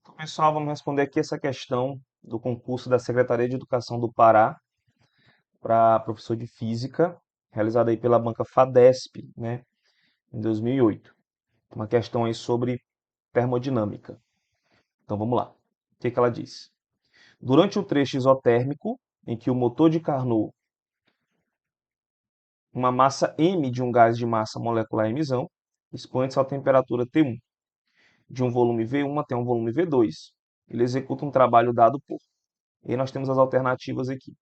Então, pessoal, vamos responder aqui essa questão do concurso da Secretaria de Educação do Pará para professor de Física, realizado aí pela banca FADESP, né, em 2008. Uma questão aí sobre termodinâmica. Então, vamos lá. O que que ela diz? Durante o trecho isotérmico, em que o motor de Carnot, uma massa m de um gás de massa molecular em emissão, expõe-se à temperatura T1, de um volume V1 até um volume V2. Ele executa um trabalho dado por. E aí nós temos as alternativas aqui.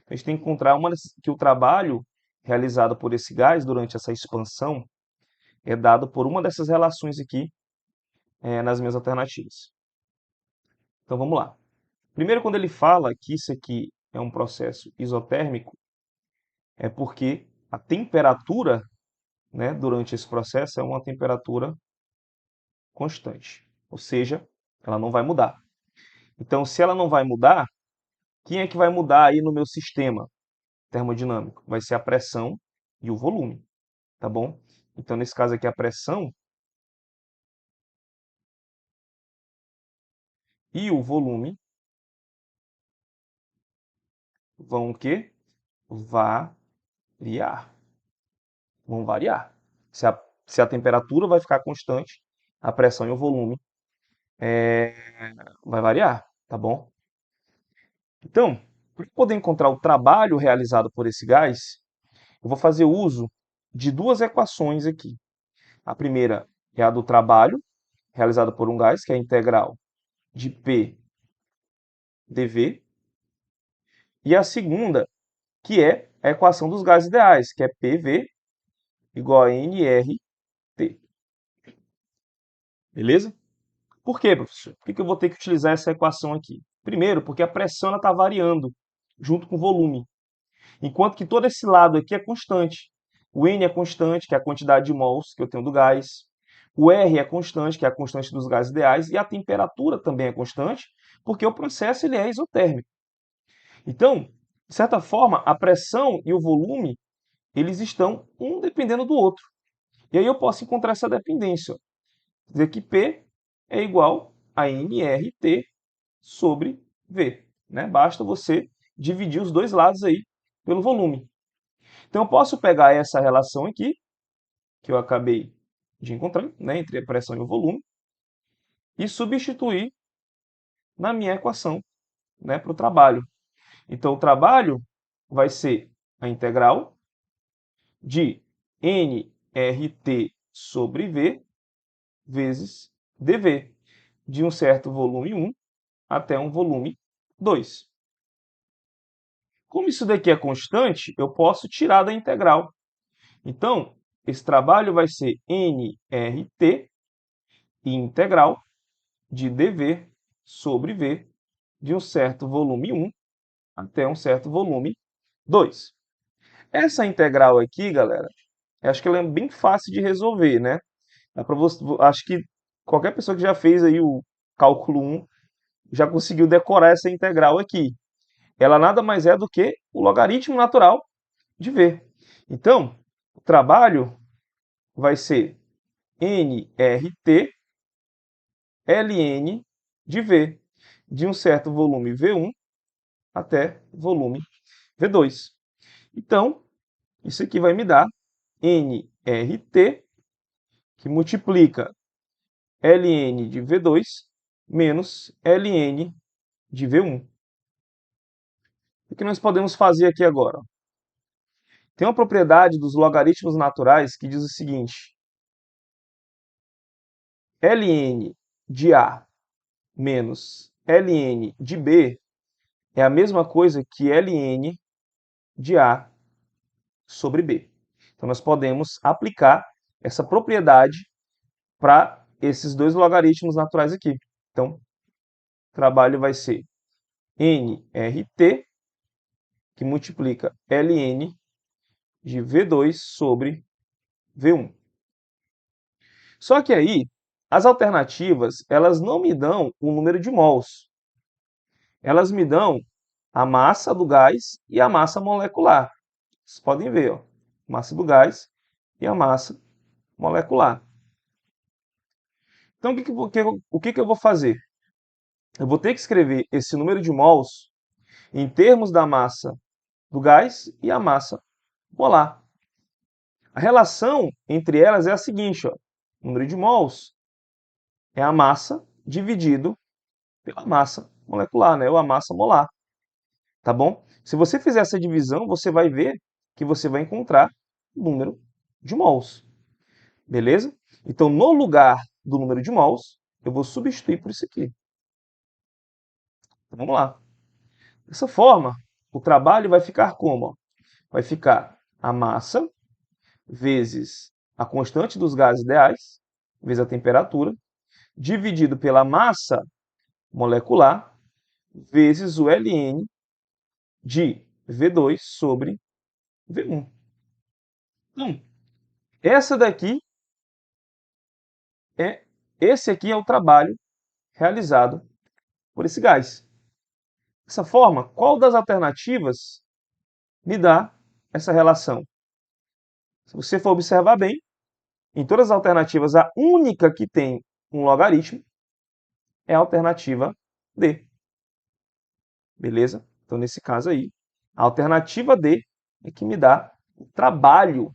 A gente tem que encontrar que o trabalho realizado por esse gás durante essa expansão é dado por uma dessas relações aqui nas minhas alternativas. Então vamos lá. Primeiro, quando ele fala que isso aqui é um processo isotérmico, é porque a temperatura, né, durante esse processo é uma temperatura constante, ou seja, ela não vai mudar. Então, se ela não vai mudar, quem é que vai mudar aí no meu sistema termodinâmico? Vai ser a pressão e o volume, tá bom? Então, nesse caso aqui, a pressão e o volume vão o quê? Variar. Vão variar. Se a temperatura vai ficar constante, a pressão e o volume é, vai variar, tá bom? Então, para poder encontrar o trabalho realizado por esse gás, eu vou fazer uso de duas equações aqui. A primeira é a do trabalho realizado por um gás, que é a integral de P dV, e a segunda, que é a equação dos gases ideais, que é PV igual a nRT. Beleza? Por quê, professor? Por que eu vou ter que utilizar essa equação aqui? Primeiro, porque a pressão está variando junto com o volume, enquanto que todo esse lado aqui é constante. O N é constante, que é a quantidade de mols que eu tenho do gás. O R é constante, que é a constante dos gases ideais. E a temperatura também é constante, porque o processo ele é isotérmico. Então, de certa forma, a pressão e o volume eles estão um dependendo do outro. E aí eu posso encontrar essa dependência. Dizer que P é igual a nRT sobre V. Né? Basta você dividir os dois lados aí pelo volume. Então eu posso pegar essa relação aqui, que eu acabei de encontrar, né, entre a pressão e o volume, e substituir na minha equação, né, para o trabalho. Então o trabalho vai ser a integral de nRT sobre V vezes dV, de um certo volume 1 até um volume 2. Como isso daqui é constante, eu posso tirar da integral. Então, esse trabalho vai ser nRT integral de dV sobre V de um certo volume 1 até um certo volume 2. Essa integral aqui, galera, eu acho que ela é bem fácil de resolver, né? Acho que qualquer pessoa que já fez aí o cálculo 1 já conseguiu decorar essa integral aqui. Ela nada mais é do que o logaritmo natural de V. Então, o trabalho vai ser nRT ln de V, de um certo volume V1 até volume V2. Então, isso aqui vai me dar nRT, que multiplica ln de V2 menos ln de V1. O que nós podemos fazer aqui agora? Tem uma propriedade dos logaritmos naturais que diz o seguinte: ln de A menos ln de B é a mesma coisa que ln de A sobre B. Então, nós podemos aplicar essa propriedade para esses dois logaritmos naturais aqui. Então, o trabalho vai ser nRT, que multiplica ln de V2 sobre V1. Só que aí, as alternativas, elas não me dão o número de mols. Elas me dão a massa do gás e a massa molecular. Vocês podem ver, ó, massa do gás e a massa molecular. Então, o que eu vou fazer? eu vou ter que escrever esse número de mols em termos da massa do gás e a massa molar. A relação entre elas é a seguinte, ó. O número de mols é a massa dividido pela massa molecular, né? Ou a massa molar, tá bom? Se você fizer essa divisão, você vai ver que você vai encontrar o número de mols, beleza? Então, no lugar do número de mols, eu vou substituir por isso aqui. Então, vamos lá. Dessa forma, o trabalho vai ficar como? Ó? Vai ficar a massa vezes a constante dos gases ideais, vezes a temperatura, dividido pela massa molecular, vezes o ln de V2 sobre V1. Então, essa daqui esse aqui é o trabalho realizado por esse gás. Dessa forma, qual das alternativas me dá essa relação? Se você for observar bem, em todas as alternativas, a única que tem um logaritmo é a alternativa D. Beleza? Então, nesse caso aí, a alternativa D é que me dá o trabalho,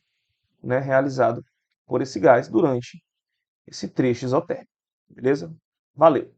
né, realizado por esse gás durante esse trecho isotérmico. Beleza? Valeu!